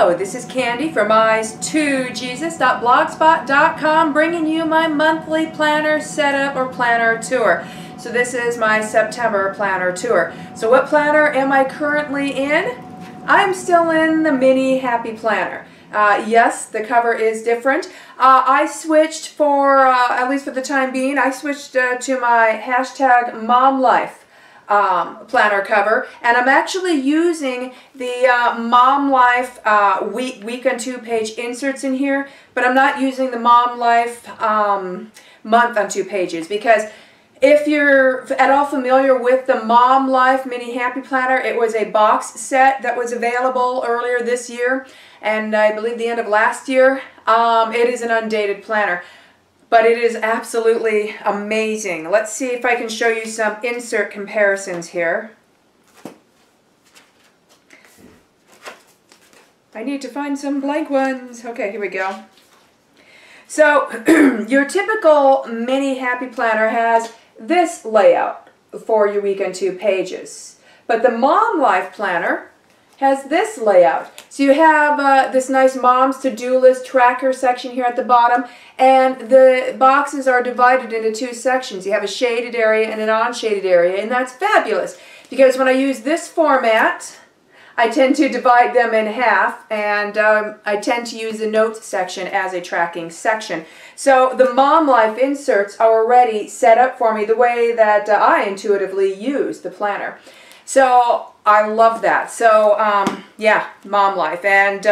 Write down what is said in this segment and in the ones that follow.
Hello, this is Candy from eyes2jesus.blogspot.com, bringing you my monthly planner setup or planner tour. So this is my September planner tour. So what planner am I currently in? I'm still in the mini happy planner. Yes, the cover is different. I switched for, at least for the time being, I switched to my hashtag Mom Life planner cover, and I'm actually using the Mom Life week on 2-page inserts in here, but I'm not using the Mom Life month on 2 pages, because if you're at all familiar with the Mom Life Mini Happy Planner, it was a box set that was available earlier this year, and I believe the end of last year. It is an undated planner, but it is absolutely amazing. Let's see if I can show you some insert comparisons here. I need to find some blank ones. Okay, here we go. So your typical mini happy planner has this layout for your week on 2 pages. But the Mom Life planner has this layout. So you have this nice mom's to-do list tracker section here at the bottom, and the boxes are divided into 2 sections. You have a shaded area and an unshaded area, and that's fabulous because when I use this format, I tend to divide them in half, and I tend to use the notes section as a tracking section. So the Mom Life inserts are already set up for me the way that I intuitively use the planner. So I love that. So yeah, Mom Life. And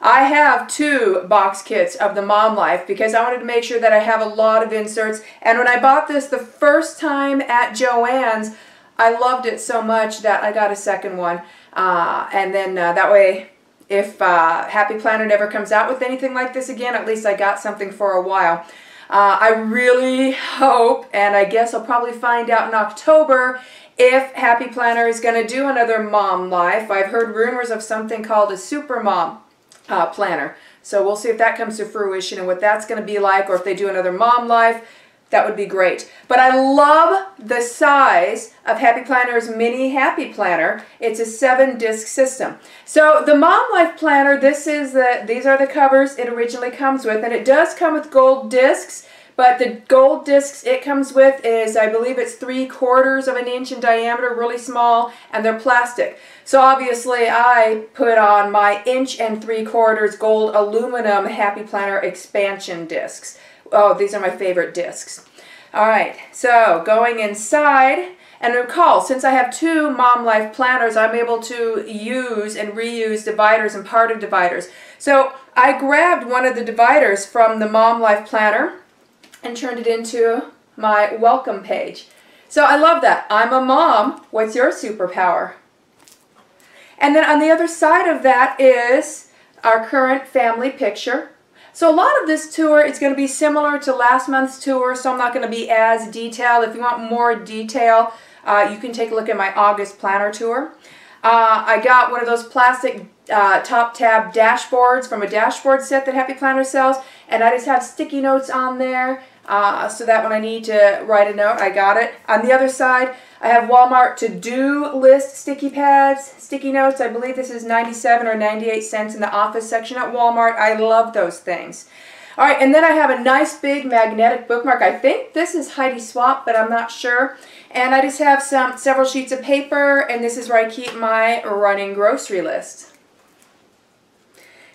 I have 2 box kits of the Mom Life because I wanted to make sure that I have a lot of inserts. And when I bought this the first time at Joann's, I loved it so much that I got a second one. And then that way, if Happy Planner never comes out with anything like this again, at least I got something for a while. I really hope, and I guess I'll probably find out in October, if Happy Planner is going to do another Mom Life. I've heard rumors of something called a Super Mom planner. So we'll see if that comes to fruition and what that's going to be like, or if they do another Mom Life. That would be great. But I love the size of Happy Planner's Mini Happy Planner. It's a 7-disc system. So the Mom Life Planner, these are the covers it originally comes with, and it does come with gold discs. But the gold discs it comes with is, I believe it's 3/4 of an inch in diameter, really small, and they're plastic. So obviously I put on my 1 3/4 inch gold aluminum Happy Planner expansion discs. Oh, these are my favorite discs. All right, so going inside, and recall, since I have 2 Mom Life planners, I'm able to use and reuse dividers and parted dividers. So I grabbed one of the dividers from the Mom Life planner and turned it into my welcome page. So I love that. I'm a mom. What's your superpower? And then on the other side of that is our current family picture. So a lot of this tour is going to be similar to last month's tour, so I'm not going to be as detailed. If you want more detail, you can take a look at my August planner tour. I got one of those plastic top tab dashboards from a dashboard set that Happy Planner sells, and I just have sticky notes on there so that when I need to write a note, I got it. On the other side, I have Walmart to-do list sticky pads, sticky notes. I believe this is 97 or 98 cents in the office section at Walmart. I love those things. All right, and then I have a nice big magnetic bookmark. I think this is Heidi Swap, but I'm not sure. And I just have several sheets of paper, and this is where I keep my running grocery list.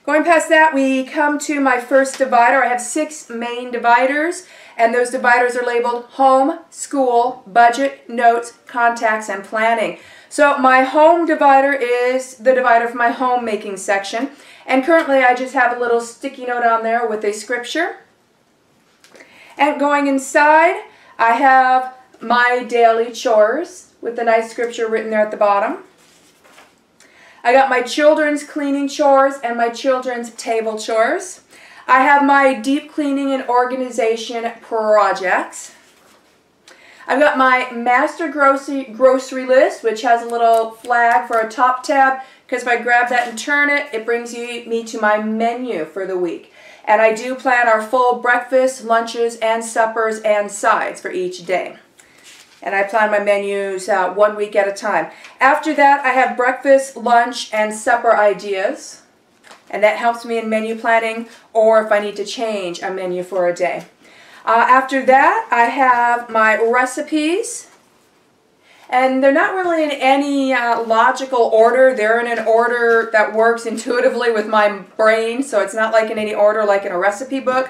Going past that, we come to my first divider. I have 6 main dividers, and those dividers are labeled Home, School, Budget, Notes, Contacts, and Planning. So my home divider is the divider for my homemaking section, and currently I just have a little sticky note on there with a scripture. And going inside, I have my daily chores with the nice scripture written there at the bottom. I got my children's cleaning chores and my children's table chores. I have my deep cleaning and organization projects. I've got my master grocery list, which has a little flag for a top tab, because if I grab that and turn it, it brings me to my menu for the week. And I do plan our full breakfast, lunches, and suppers and sides for each day. and I plan my menus 1 week at a time. After that, I have breakfast, lunch, and supper ideas. And that helps me in menu planning or if I need to change a menu for a day. After that, I have my recipes. And they're not really in any logical order. They're in an order that works intuitively with my brain, so it's not like in any order like in a recipe book.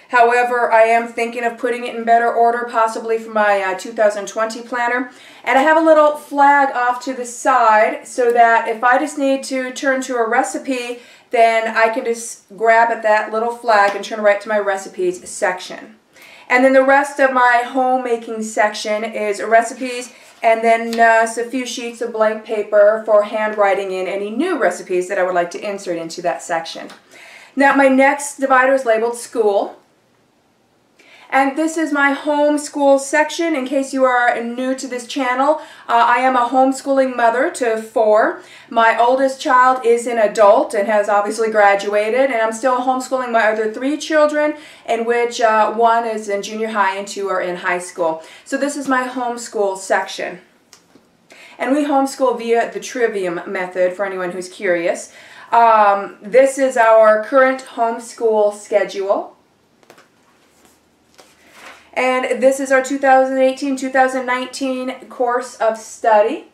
However, I am thinking of putting it in better order, possibly for my 2020 planner. And I have a little flag off to the side so that if I just need to turn to a recipe, then I can just grab at that little flag and turn right to my recipes section. And then the rest of my homemaking section is recipes, and then a few sheets of blank paper for handwriting in any new recipes that I would like to insert into that section. Now my next divider is labeled school. And this is my homeschool section. In case you are new to this channel, I am a homeschooling mother to 4. My oldest child is an adult and has obviously graduated, and I'm still homeschooling my other 3 children, in which 1 is in junior high and 2 are in high school. So this is my homeschool section. And we homeschool via the Trivium method for anyone who's curious. This is our current homeschool schedule. And this is our 2018-2019 course of study.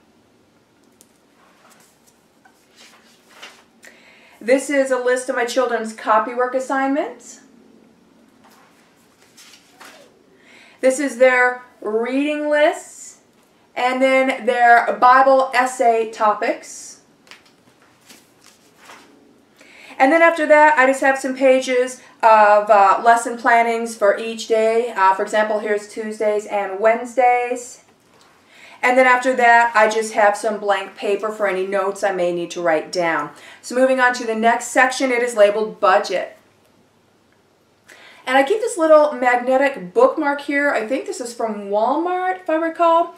This is a list of my children's copywork assignments. This is their reading lists, and then their Bible essay topics. And then after that, I just have some pages of lesson plannings for each day. For example, here's Tuesdays and Wednesdays. And then after that, I just have some blank paper for any notes I may need to write down. So moving on to the next section, it is labeled budget. And I keep this little magnetic bookmark here. I think this is from Walmart, if I recall.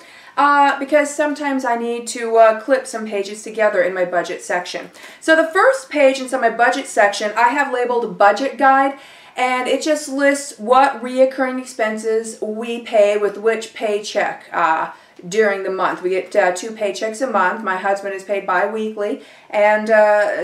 Because sometimes I need to clip some pages together in my budget section. So the first page inside my budget section I have labeled Budget Guide, and it just lists what reoccurring expenses we pay with which paycheck during the month. We get 2 paychecks a month. My husband is paid bi-weekly, and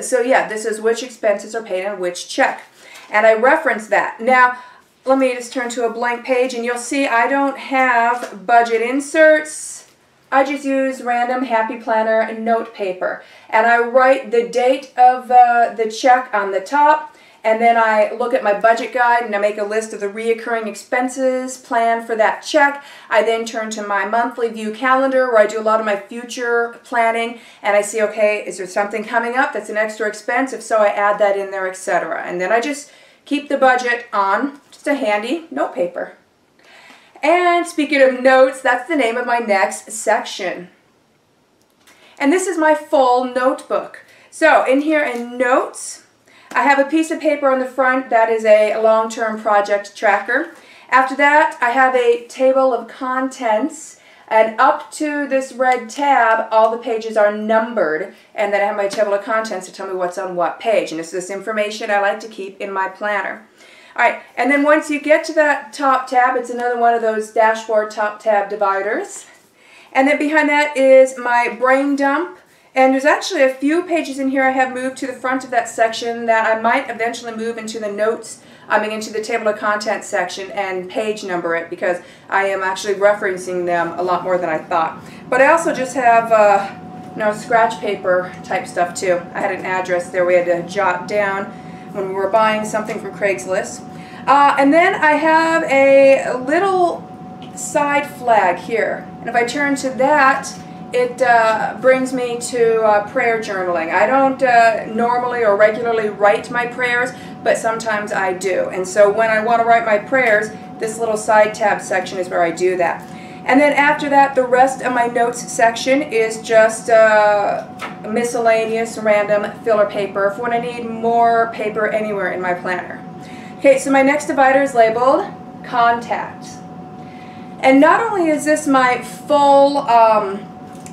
so yeah, this is which expenses are paid on which check. And I reference that. Now, let me just turn to a blank page, and you'll see I don't have budget inserts. I just use random Happy Planner note paper, and I write the date of the check on the top, and then I look at my budget guide and I make a list of the reoccurring expenses planned for that check. I then turn to my monthly view calendar where I do a lot of my future planning, and I see, okay, is there something coming up that's an extra expense? If so, I add that in there, etc. And then I just keep the budget on just a handy note paper. And speaking of notes, that's the name of my next section. And this is my full notebook. So in here in notes, I have a piece of paper on the front that is a long-term project tracker. After that, I have a table of contents, and up to this red tab, all the pages are numbered, and then I have my table of contents to tell me what's on what page. And it's this information I like to keep in my planner. Alright, and then once you get to that top tab, it's another one of those dashboard top tab dividers. And then behind that is my brain dump. And there's actually a few pages in here I have moved to the front of that section that I might eventually move into the notes, into the table of contents section and page number it, because I am actually referencing them a lot more than I thought. But I also just have scratch paper type stuff too. I had an address there we had to jot down when we were buying something from Craigslist. And then I have a little side flag here. And if I turn to that, it brings me to prayer journaling. I don't normally or regularly write my prayers, but sometimes I do. And so when I want to write my prayers, this little side tab section is where I do that. And then after that, the rest of my notes section is just miscellaneous random filler paper for when I need more paper anywhere in my planner. Okay, so my next divider is labeled Contacts. And not only is this my full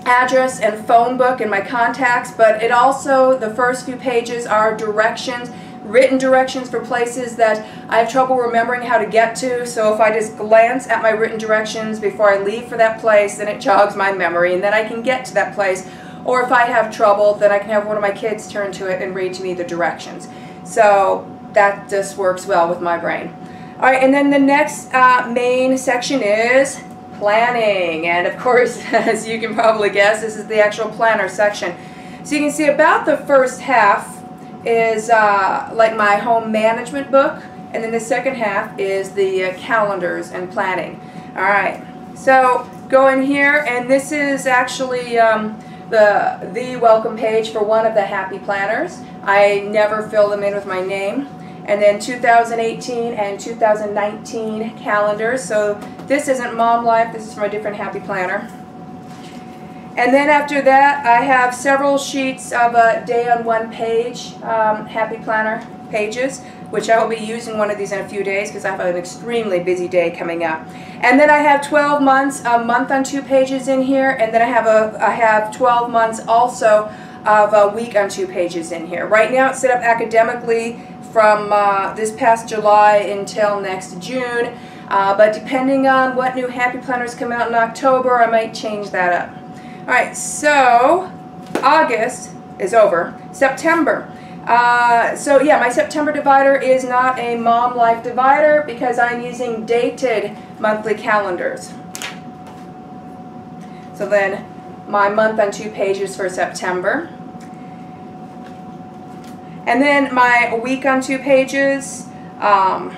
address and phone book and my contacts, but it also, the first few pages are directions, written directions for places that I have trouble remembering how to get to. So if I just glance at my written directions before I leave for that place, then it jogs my memory and then I can get to that place. or if I have trouble, then I can have one of my kids turn to it and read to me the directions. So that just works well with my brain. All right, and then the next main section is planning. And of course, as you can probably guess, this is the actual planner section. So you can see about the first half is like my home management book, and then the second half is the calendars and planning. All right, so go in here, and this is actually the welcome page for one of the happy planners. I never fill them in with my name. And then 2018 and 2019 calendars. So this isn't Mom Life, this is from a different happy planner. And then after that, I have several sheets of a day on one page happy planner pages, which I will be using one of these in a few days because I have an extremely busy day coming up. And then I have 12 months, a month on 2 pages in here, and then I have 12 months also of a week on 2 pages in here. Right now it's set up academically from this past July until next June, but depending on what new happy planners come out in October, I might change that up. All right, so August is over. September. So yeah, my September divider is not a Mom Life divider because I'm using dated monthly calendars. So then my month on 2 pages for September. And then my week on 2 pages, my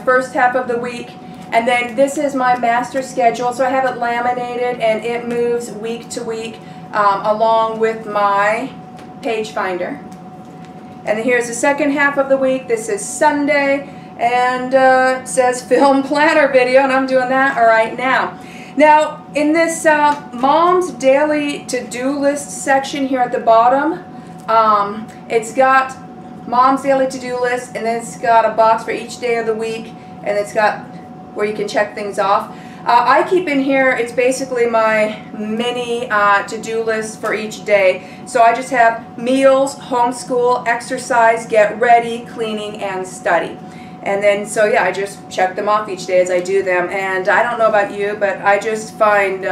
first half of the week. And then this is my master schedule, so I have it laminated and it moves week to week along with my page finder. And then here's the second half of the week. This is Sunday, and it says film planner video, and I'm doing that right now. Now, in this Mom's Daily To-Do List section here at the bottom, it's got Mom's Daily To-Do List, and then it's got a box for each day of the week, and it's got where you can check things off. I keep in here, it's basically my mini to-do list for each day. So I just have meals, homeschool, exercise, get ready, cleaning, and study. And then, so yeah, I just check them off each day as I do them. And I don't know about you, but I just find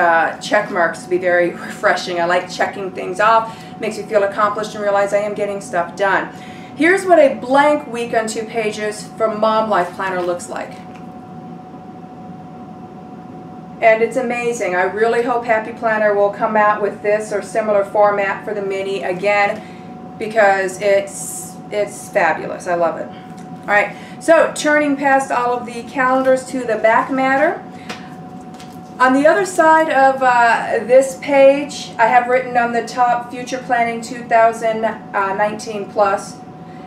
check marks to be very refreshing. I like checking things off. Makes me feel accomplished and realize I am getting stuff done. Here's what a blank week on 2 pages from Mom Life Planner looks like. And it's amazing. I really hope Happy Planner will come out with this or similar format for the mini again, because it's fabulous. I love it. All right, so turning past all of the calendars to the back matter. On the other side of this page, I have written on the top Future Planning 2019 Plus.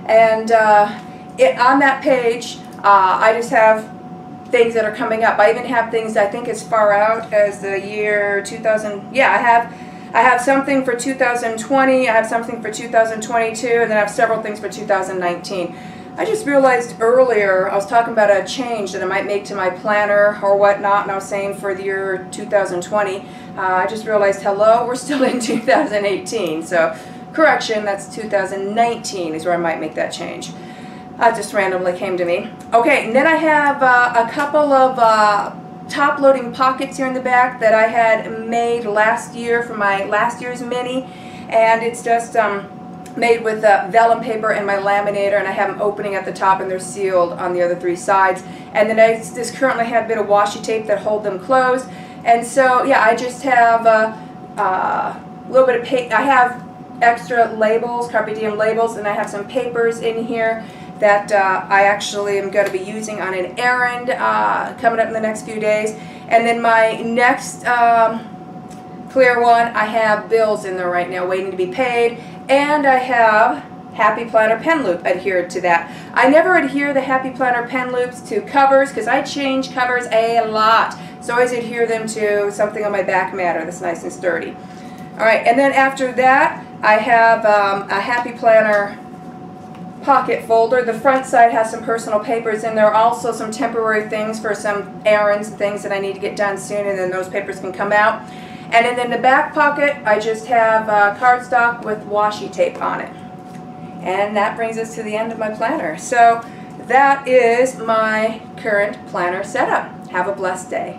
And on that page, I just have things that are coming up. I even have things I think as far out as the year 2000. Yeah, I have something for 2020, I have something for 2022, and then I have several things for 2019. I just realized earlier, I was talking about a change that I might make to my planner or whatnot, and I was saying for the year 2020. I just realized, hello, we're still in 2018. So, correction, that's 2019 is where I might make that change. Just randomly came to me. Okay, and then I have a couple of top-loading pockets here in the back that I had made last year for my last year's mini, and it's just made with vellum paper and my laminator, and I have them opening at the top and they're sealed on the other 3 sides. And then I just currently have a bit of washi tape that hold them closed. And so yeah, I just have a little bit of paper. I have extra labels, Carpe Diem labels, and I have some papers in here that I actually am going to be using on an errand coming up in the next few days. And then my next clear one, I have bills in there right now waiting to be paid, and I have Happy Planner pen loop adhered to that. I never adhere the Happy Planner pen loops to covers because I change covers a lot, so I always adhere them to something on my back matter that's nice and sturdy. Alright, and then after that I have a Happy Planner pocket folder. The front side has some personal papers in there, also some temporary things for some errands and things that I need to get done soon, and then those papers can come out. And then in the back pocket I just have cardstock with washi tape on it. And that brings us to the end of my planner. So that is my current planner setup. Have a blessed day.